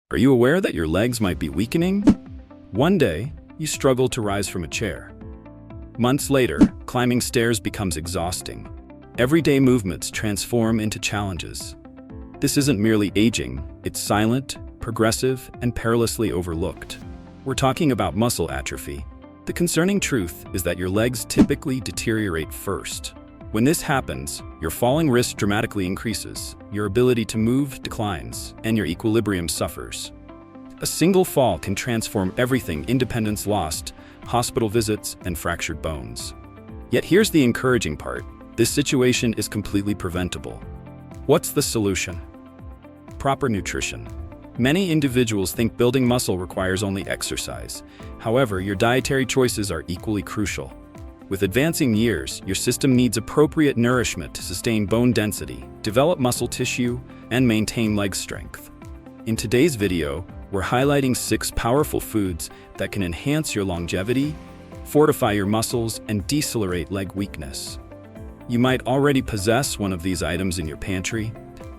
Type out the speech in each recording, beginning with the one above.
Are you aware that your legs might be weakening? One day, you struggle to rise from a chair. Months later, climbing stairs becomes exhausting. Everyday movements transform into challenges. This isn't merely aging, it's silent, progressive, and perilously overlooked. We're talking about muscle atrophy. The concerning truth is that your legs typically deteriorate first. When this happens, your falling risk dramatically increases, your ability to move declines, and your equilibrium suffers. A single fall can transform everything: independence lost, hospital visits, and fractured bones. Yet here's the encouraging part: this situation is completely preventable. What's the solution? Proper nutrition. Many individuals think building muscle requires only exercise. However, your dietary choices are equally crucial. With advancing years, your system needs appropriate nourishment to sustain bone density, develop muscle tissue, and maintain leg strength. In today's video, we're highlighting 6 powerful foods that can enhance your longevity, fortify your muscles, and decelerate leg weakness. You might already possess one of these items in your pantry,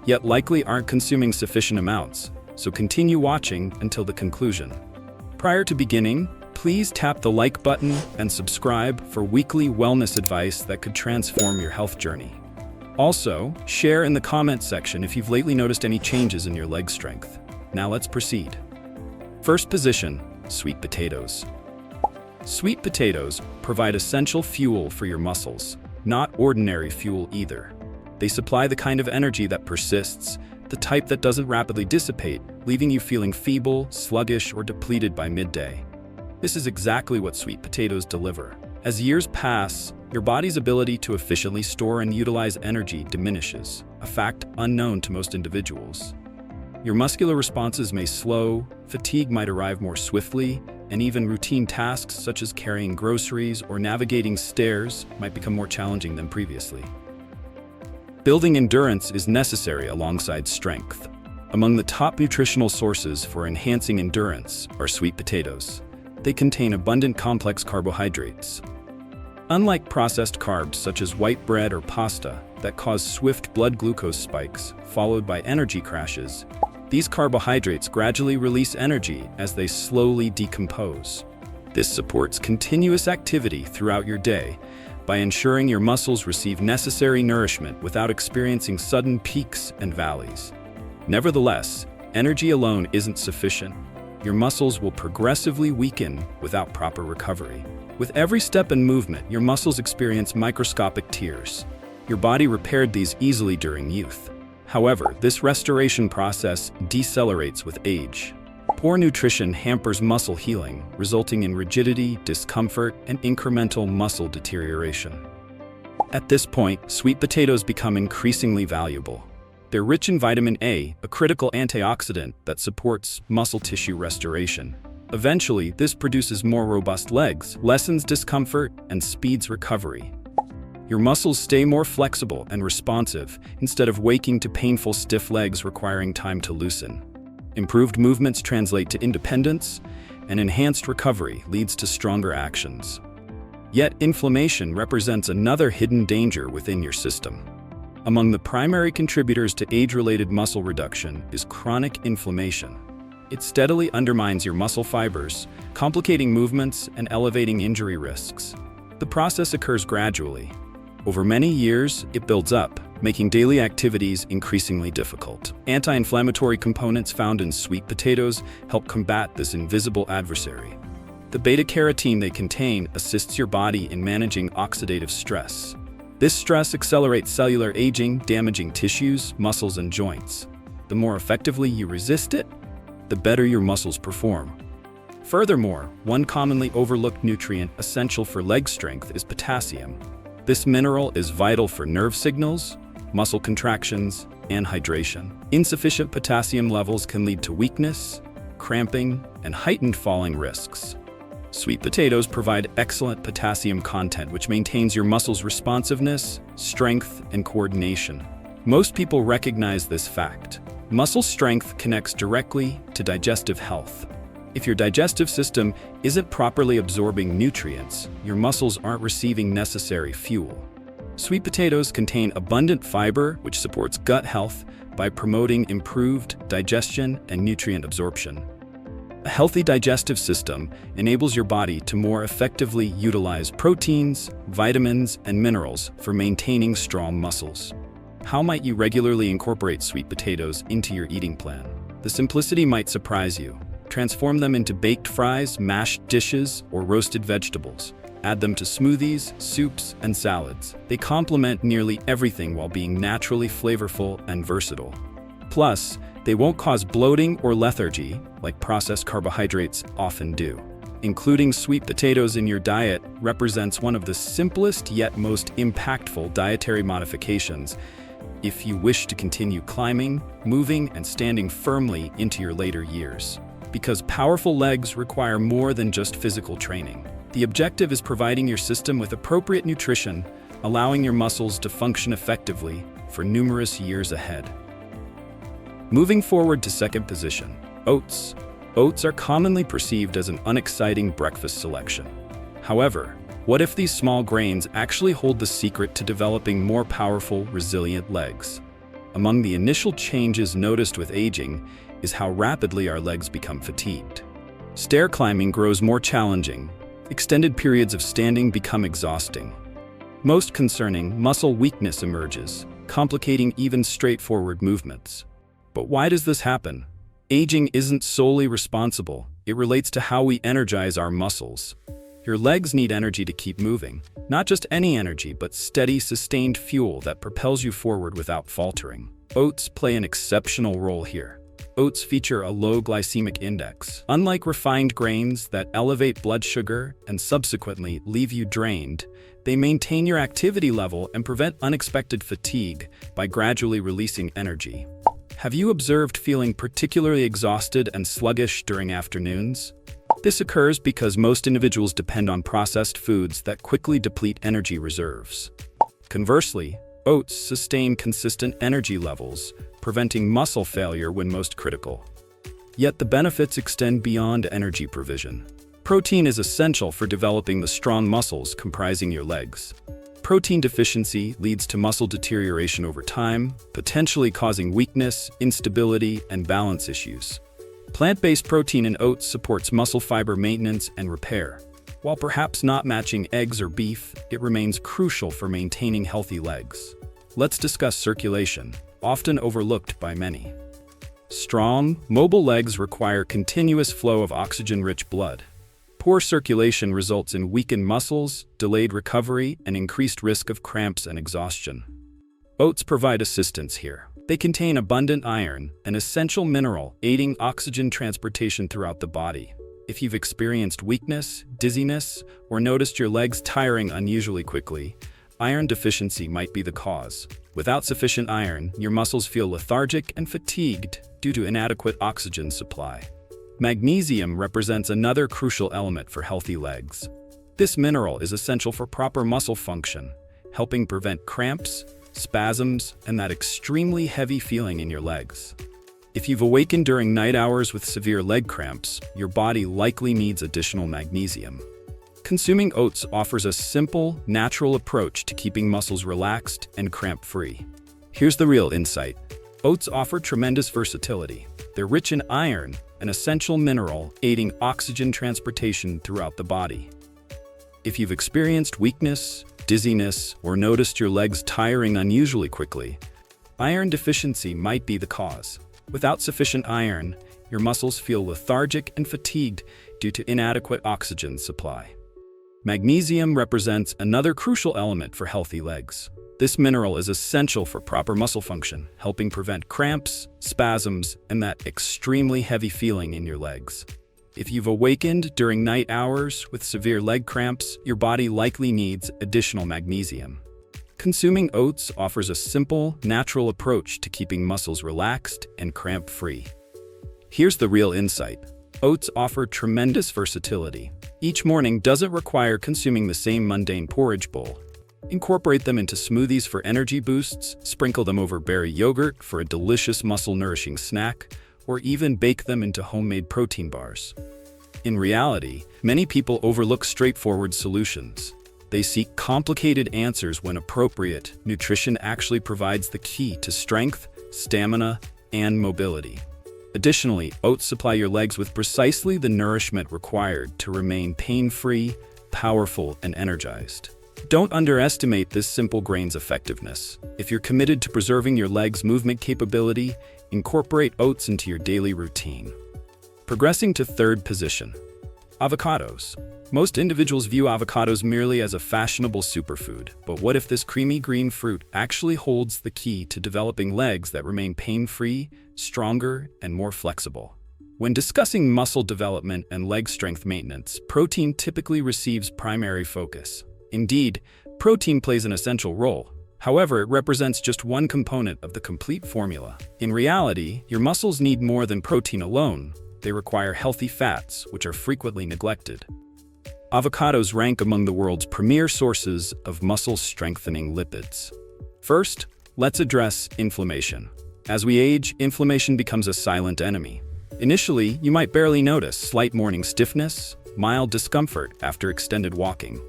yet likely aren't consuming sufficient amounts, so continue watching until the conclusion. Prior to beginning, please tap the like button and subscribe for weekly wellness advice that could transform your health journey. Also, share in the comments section if you've lately noticed any changes in your leg strength. Now let's proceed. First position, sweet potatoes. Sweet potatoes provide essential fuel for your muscles, not ordinary fuel either. They supply the kind of energy that persists, the type that doesn't rapidly dissipate, leaving you feeling feeble, sluggish, or depleted by midday. This is exactly what sweet potatoes deliver. As years pass, your body's ability to efficiently store and utilize energy diminishes, a fact unknown to most individuals. Your muscular responses may slow, fatigue might arrive more swiftly, and even routine tasks such as carrying groceries or navigating stairs might become more challenging than previously. Building endurance is necessary alongside strength. Among the top nutritional sources for enhancing endurance are sweet potatoes. They contain abundant complex carbohydrates. Unlike processed carbs such as white bread or pasta that cause swift blood glucose spikes, followed by energy crashes, these carbohydrates gradually release energy as they slowly decompose. This supports continuous activity throughout your day by ensuring your muscles receive necessary nourishment without experiencing sudden peaks and valleys. Nevertheless, energy alone isn't sufficient. Your muscles will progressively weaken without proper recovery. With every step and movement, your muscles experience microscopic tears. Your body repaired these easily during youth. However, this restoration process decelerates with age. Poor nutrition hampers muscle healing, resulting in rigidity, discomfort, and incremental muscle deterioration. At this point, sweet potatoes become increasingly valuable. They're rich in vitamin A, a critical antioxidant that supports muscle tissue restoration. Eventually, this produces more robust legs, lessens discomfort, and speeds recovery. Your muscles stay more flexible and responsive instead of waking to painful stiff legs requiring time to loosen. Improved movements translate to independence, and enhanced recovery leads to stronger actions. Yet, inflammation represents another hidden danger within your system. Among the primary contributors to age-related muscle reduction is chronic inflammation. It steadily undermines your muscle fibers, complicating movements and elevating injury risks. The process occurs gradually. Over many years, it builds up, making daily activities increasingly difficult. Anti-inflammatory components found in sweet potatoes help combat this invisible adversary. The beta-carotene they contain assists your body in managing oxidative stress. This stress accelerates cellular aging, damaging tissues, muscles, and joints. The more effectively you resist it, the better your muscles perform. Furthermore, one commonly overlooked nutrient essential for leg strength is potassium. This mineral is vital for nerve signals, muscle contractions, and hydration. Insufficient potassium levels can lead to weakness, cramping, and heightened falling risks. Sweet potatoes provide excellent potassium content, which maintains your muscles' responsiveness, strength, and coordination. Most people recognize this fact. Muscle strength connects directly to digestive health. If your digestive system isn't properly absorbing nutrients, your muscles aren't receiving necessary fuel. Sweet potatoes contain abundant fiber, which supports gut health, by promoting improved digestion and nutrient absorption. A healthy digestive system enables your body to more effectively utilize proteins, vitamins, and minerals for maintaining strong muscles. How might you regularly incorporate sweet potatoes into your eating plan? The simplicity might surprise you. Transform them into baked fries, mashed dishes, or roasted vegetables. Add them to smoothies, soups, and salads. They complement nearly everything while being naturally flavorful and versatile. Plus, they won't cause bloating or lethargy like processed carbohydrates often do. Including sweet potatoes in your diet represents one of the simplest yet most impactful dietary modifications if you wish to continue climbing, moving, and standing firmly into your later years. Because powerful legs require more than just physical training. The objective is providing your system with appropriate nutrition, allowing your muscles to function effectively for numerous years ahead. Moving forward to second position, oats. Oats are commonly perceived as an unexciting breakfast selection. However, what if these small grains actually hold the secret to developing more powerful, resilient legs? Among the initial changes noticed with aging is how rapidly our legs become fatigued. Stair climbing grows more challenging. Extended periods of standing become exhausting. Most concerning, muscle weakness emerges, complicating even straightforward movements. But why does this happen? Aging isn't solely responsible. It relates to how we energize our muscles. Your legs need energy to keep moving. Not just any energy, but steady, sustained fuel that propels you forward without faltering. Oats play an exceptional role here. Oats feature a low glycemic index. Unlike refined grains that elevate blood sugar and subsequently leave you drained, they maintain your activity level and prevent unexpected fatigue by gradually releasing energy. Have you observed feeling particularly exhausted and sluggish during afternoons? This occurs because most individuals depend on processed foods that quickly deplete energy reserves. Conversely, oats sustain consistent energy levels, preventing muscle failure when most critical. Yet the benefits extend beyond energy provision. Protein is essential for developing the strong muscles comprising your legs. Protein deficiency leads to muscle deterioration over time, potentially causing weakness, instability, and balance issues. Plant-based protein in oats supports muscle fiber maintenance and repair. While perhaps not matching eggs or beef, it remains crucial for maintaining healthy legs. Let's discuss circulation, often overlooked by many. Strong, mobile legs require continuous flow of oxygen-rich blood. Poor circulation results in weakened muscles, delayed recovery, and increased risk of cramps and exhaustion. Oats provide assistance here. They contain abundant iron, an essential mineral aiding oxygen transportation throughout the body. If you've experienced weakness, dizziness, or noticed your legs tiring unusually quickly, iron deficiency might be the cause. Without sufficient iron, your muscles feel lethargic and fatigued due to inadequate oxygen supply. Magnesium represents another crucial element for healthy legs. This mineral is essential for proper muscle function, helping prevent cramps, spasms, and that extremely heavy feeling in your legs. If you've awakened during night hours with severe leg cramps, your body likely needs additional magnesium. Consuming oats offers a simple, natural approach to keeping muscles relaxed and cramp-free. Here's the real insight. Oats offer tremendous versatility. They're rich in iron, an essential mineral aiding oxygen transportation throughout the body. If you've experienced weakness, dizziness, or noticed your legs tiring unusually quickly, iron deficiency might be the cause. Without sufficient iron, your muscles feel lethargic and fatigued due to inadequate oxygen supply. Magnesium represents another crucial element for healthy legs. This mineral is essential for proper muscle function, helping prevent cramps, spasms, and that extremely heavy feeling in your legs. If you've awakened during night hours with severe leg cramps, your body likely needs additional magnesium. Consuming oats offers a simple, natural approach to keeping muscles relaxed and cramp-free. Here's the real insight. Oats offer tremendous versatility. Each morning doesn't require consuming the same mundane porridge bowl. Incorporate them into smoothies for energy boosts, sprinkle them over berry yogurt for a delicious muscle-nourishing snack, or even bake them into homemade protein bars. In reality, many people overlook straightforward solutions. They seek complicated answers when appropriate. Nutrition actually provides the key to strength, stamina, and mobility. Additionally, oats supply your legs with precisely the nourishment required to remain pain-free, powerful, and energized. Don't underestimate this simple grain's effectiveness. If you're committed to preserving your legs' movement capability, incorporate oats into your daily routine. Progressing to third position. Avocados. Most individuals view avocados merely as a fashionable superfood, but what if this creamy green fruit actually holds the key to developing legs that remain pain-free, stronger, and more flexible? When discussing muscle development and leg strength maintenance, protein typically receives primary focus. Indeed, protein plays an essential role. However, it represents just one component of the complete formula. In reality, your muscles need more than protein alone. They require healthy fats, which are frequently neglected. Avocados rank among the world's premier sources of muscle-strengthening lipids. First, let's address inflammation. As we age, inflammation becomes a silent enemy. Initially, you might barely notice slight morning stiffness, mild discomfort after extended walking.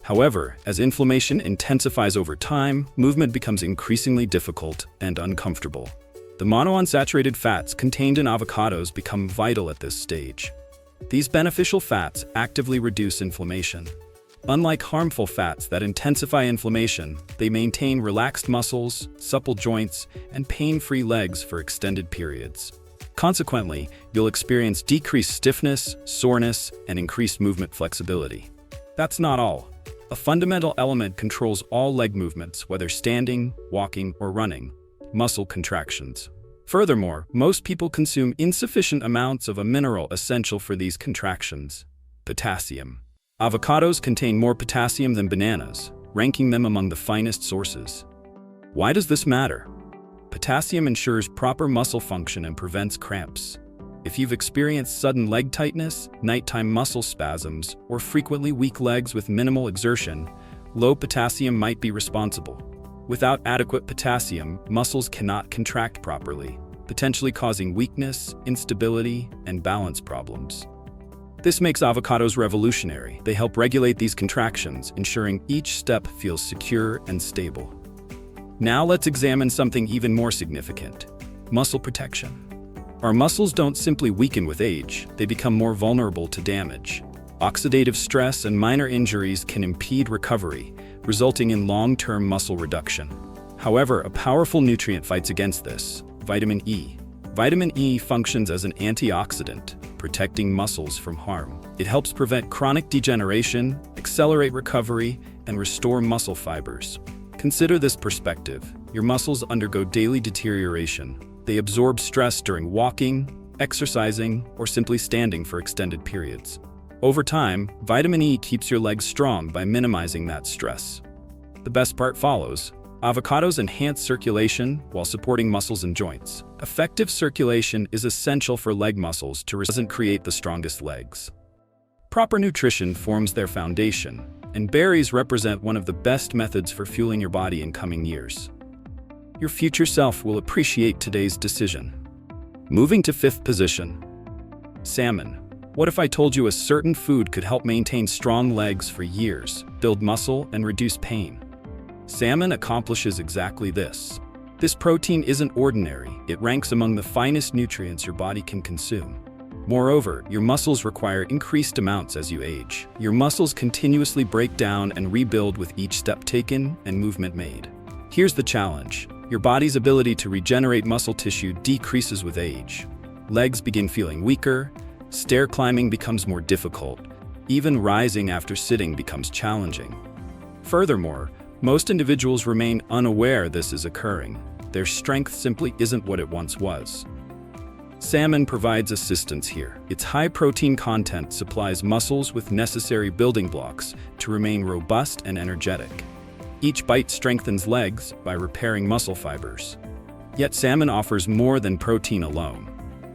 However, as inflammation intensifies over time, movement becomes increasingly difficult and uncomfortable. The monounsaturated fats contained in avocados become vital at this stage. These beneficial fats actively reduce inflammation. Unlike harmful fats that intensify inflammation, they maintain relaxed muscles, supple joints, and pain-free legs for extended periods. Consequently, you'll experience decreased stiffness, soreness, and increased movement flexibility. That's not all. A fundamental element controls all leg movements, whether standing, walking, or running: muscle contractions. Furthermore, most people consume insufficient amounts of a mineral essential for these contractions: potassium. Avocados contain more potassium than bananas, ranking them among the finest sources. Why does this matter? Potassium ensures proper muscle function and prevents cramps. If you've experienced sudden leg tightness, nighttime muscle spasms, or frequently weak legs with minimal exertion, low potassium might be responsible. Without adequate potassium, muscles cannot contract properly, potentially causing weakness, instability, and balance problems. This makes avocados revolutionary. They help regulate these contractions, ensuring each step feels secure and stable. Now let's examine something even more significant: muscle protection. Our muscles don't simply weaken with age, they become more vulnerable to damage. Oxidative stress and minor injuries can impede recovery, resulting in long-term muscle reduction. However, a powerful nutrient fights against this: vitamin E. Vitamin E functions as an antioxidant, protecting muscles from harm. It helps prevent chronic degeneration, accelerate recovery, and restore muscle fibers. Consider this perspective: your muscles undergo daily deterioration. They absorb stress during walking, exercising, or simply standing for extended periods. Over time, vitamin E keeps your legs strong by minimizing that stress. The best part follows. Avocados enhance circulation while supporting muscles and joints. Effective circulation is essential for leg muscles to create the strongest legs. Proper nutrition forms their foundation, and berries represent one of the best methods for fueling your body in coming years. Your future self will appreciate today's decision. Moving to fifth position. Salmon. What if I told you a certain food could help maintain strong legs for years, build muscle, and reduce pain? Salmon accomplishes exactly this. This protein isn't ordinary. It ranks among the finest nutrients your body can consume. Moreover, your muscles require increased amounts as you age. Your muscles continuously break down and rebuild with each step taken and movement made. Here's the challenge. Your body's ability to regenerate muscle tissue decreases with age. Legs begin feeling weaker, stair climbing becomes more difficult, even rising after sitting becomes challenging. Furthermore, most individuals remain unaware this is occurring. Their strength simply isn't what it once was. Salmon provides assistance here. Its high protein content supplies muscles with necessary building blocks to remain robust and energetic. Each bite strengthens legs by repairing muscle fibers. Yet salmon offers more than protein alone.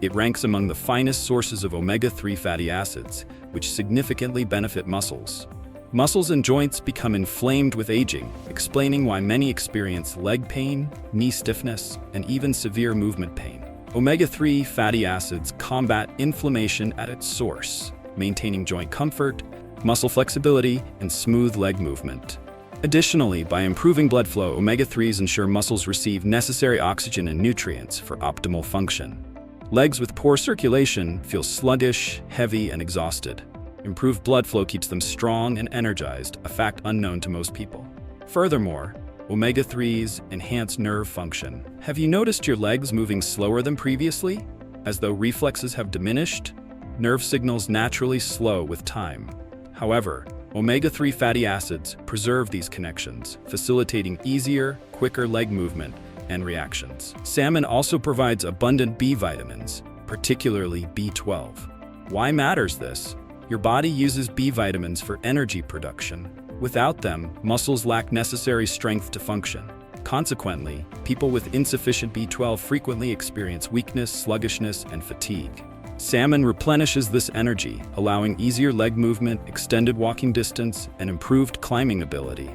It ranks among the finest sources of omega-3 fatty acids, which significantly benefit muscles. Muscles and joints become inflamed with aging, explaining why many experience leg pain, knee stiffness, and even severe movement pain. Omega-3 fatty acids combat inflammation at its source, maintaining joint comfort, muscle flexibility, and smooth leg movement. Additionally, by improving blood flow, omega-3s ensure muscles receive necessary oxygen and nutrients for optimal function. Legs with poor circulation feel sluggish, heavy, and exhausted. Improved blood flow keeps them strong and energized, a fact unknown to most people. Furthermore, omega-3s enhance nerve function. Have you noticed your legs moving slower than previously? As though reflexes have diminished, nerve signals naturally slow with time. However, omega-3 fatty acids preserve these connections, facilitating easier, quicker leg movement and reactions. Salmon also provides abundant B vitamins, particularly B12. Why matters this? Your body uses B vitamins for energy production. Without them, muscles lack necessary strength to function. Consequently, people with insufficient B12 frequently experience weakness, sluggishness, and fatigue. Salmon replenishes this energy, allowing easier leg movement, extended walking distance, and improved climbing ability.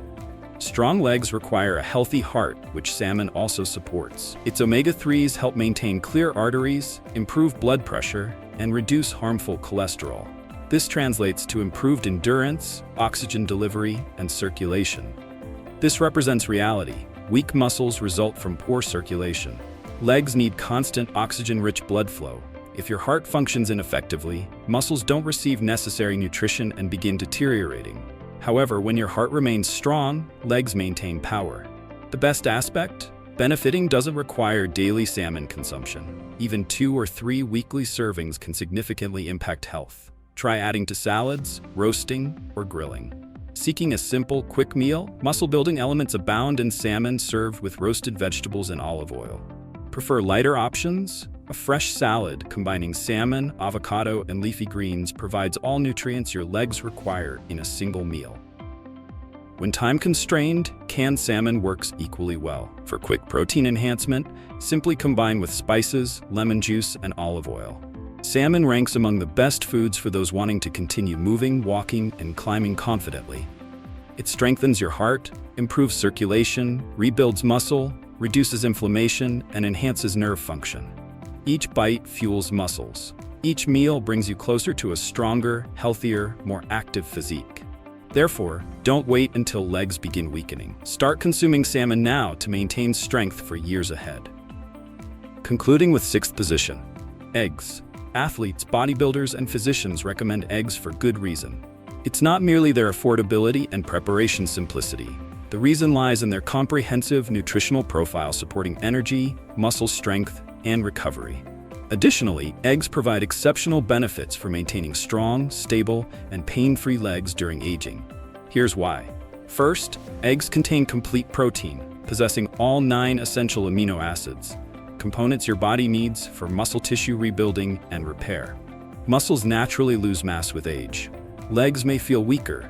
Strong legs require a healthy heart, which salmon also supports. Its omega-3s help maintain clear arteries, improve blood pressure, and reduce harmful cholesterol. This translates to improved endurance, oxygen delivery, and circulation. This represents reality. Weak muscles result from poor circulation. Legs need constant oxygen-rich blood flow. If your heart functions ineffectively, muscles don't receive necessary nutrition and begin deteriorating. However, when your heart remains strong, legs maintain power. The best aspect? Benefiting doesn't require daily salmon consumption. Even 2 or 3 weekly servings can significantly impact health. Try adding to salads, roasting, or grilling. Seeking a simple, quick meal? Muscle-building elements abound in salmon served with roasted vegetables and olive oil. Prefer lighter options? A fresh salad combining salmon, avocado, and leafy greens provides all nutrients your legs require in a single meal. When time-constrained, canned salmon works equally well. For quick protein enhancement, simply combine with spices, lemon juice, and olive oil. Salmon ranks among the best foods for those wanting to continue moving, walking, and climbing confidently. It strengthens your heart, improves circulation, rebuilds muscle, reduces inflammation, and enhances nerve function. Each bite fuels muscles. Each meal brings you closer to a stronger, healthier, more active physique. Therefore, don't wait until legs begin weakening. Start consuming salmon now to maintain strength for years ahead. Concluding with 6th position, eggs. Athletes, bodybuilders, and physicians recommend eggs for good reason. It's not merely their affordability and preparation simplicity. The reason lies in their comprehensive nutritional profile supporting energy, muscle strength, and recovery. Additionally, eggs provide exceptional benefits for maintaining strong, stable, and pain-free legs during aging. Here's why. First, eggs contain complete protein, possessing all 9 essential amino acids, components your body needs for muscle tissue rebuilding and repair. Muscles naturally lose mass with age. Legs may feel weaker.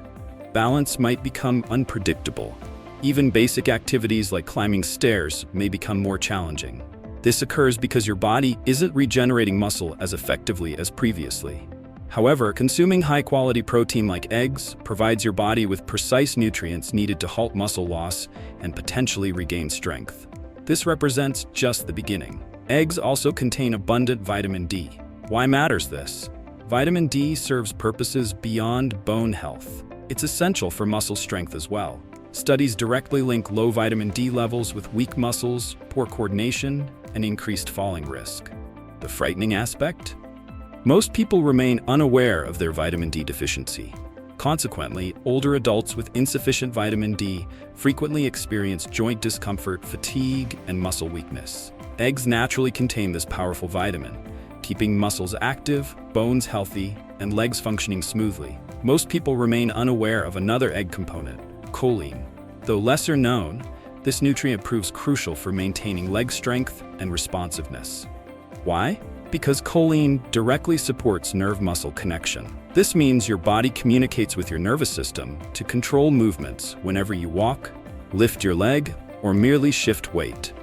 Balance might become unpredictable. Even basic activities like climbing stairs may become more challenging. This occurs because your body isn't regenerating muscle as effectively as previously. However, consuming high-quality protein like eggs provides your body with precise nutrients needed to halt muscle loss and potentially regain strength. This represents just the beginning. Eggs also contain abundant vitamin D. Why matters this? Vitamin D serves purposes beyond bone health. It's essential for muscle strength as well. Studies directly link low vitamin D levels with weak muscles, poor coordination, and increased falling risk. The frightening aspect? Most people remain unaware of their vitamin D deficiency. Consequently, older adults with insufficient vitamin D frequently experience joint discomfort, fatigue, and muscle weakness. Eggs naturally contain this powerful vitamin, keeping muscles active, bones healthy, and legs functioning smoothly. Most people remain unaware of another egg component, choline. Though lesser known, this nutrient proves crucial for maintaining leg strength and responsiveness. Why? Because choline directly supports nerve-muscle connection. This means your body communicates with your nervous system to control movements whenever you walk, lift your leg, or merely shift weight.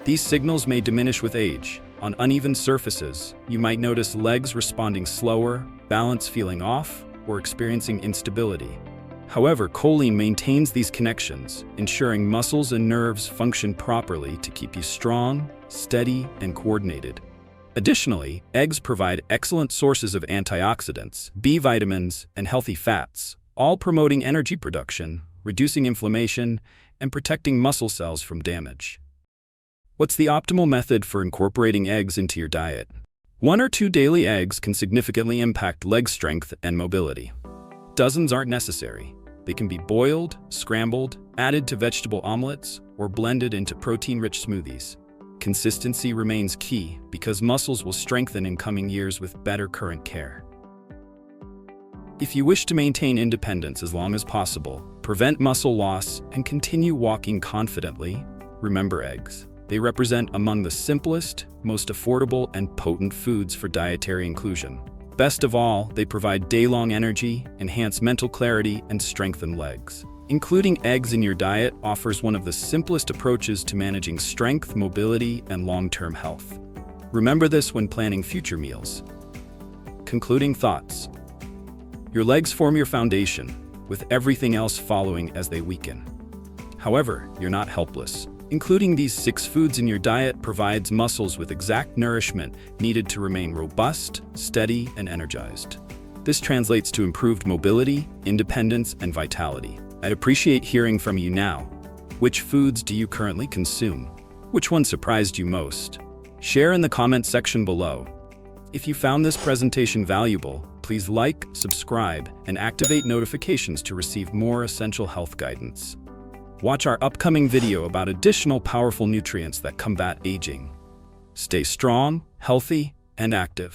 These signals may diminish with age. On uneven surfaces, you might notice legs responding slower, balance feeling off, or experiencing instability. However, choline maintains these connections, ensuring muscles and nerves function properly to keep you strong, steady, and coordinated. Additionally, eggs provide excellent sources of antioxidants, B vitamins, and healthy fats, all promoting energy production, reducing inflammation and protecting muscle cells from damage. What's the optimal method for incorporating eggs into your diet? 1 or 2 daily eggs can significantly impact leg strength and mobility. Dozens aren't necessary. They can be boiled, scrambled, added to vegetable omelets, or blended into protein-rich smoothies. Consistency remains key because muscles will strengthen in coming years with better current care. If you wish to maintain independence as long as possible, prevent muscle loss, and continue walking confidently, remember eggs. They represent among the simplest, most affordable, and potent foods for dietary inclusion. Best of all, they provide day-long energy, enhance mental clarity, and strengthen legs. Including eggs in your diet offers one of the simplest approaches to managing strength, mobility, and long-term health. Remember this when planning future meals. Concluding thoughts. Your legs form your foundation, with everything else following as they weaken. However, you're not helpless. Including these 6 foods in your diet provides muscles with exact nourishment needed to remain robust, steady, and energized. This translates to improved mobility, independence, and vitality. I'd appreciate hearing from you now. Which foods do you currently consume? Which one surprised you most? Share in the comment section below. If you found this presentation valuable, please like, subscribe, and activate notifications to receive more essential health guidance. Watch our upcoming video about additional powerful nutrients that combat aging. Stay strong, healthy, and active.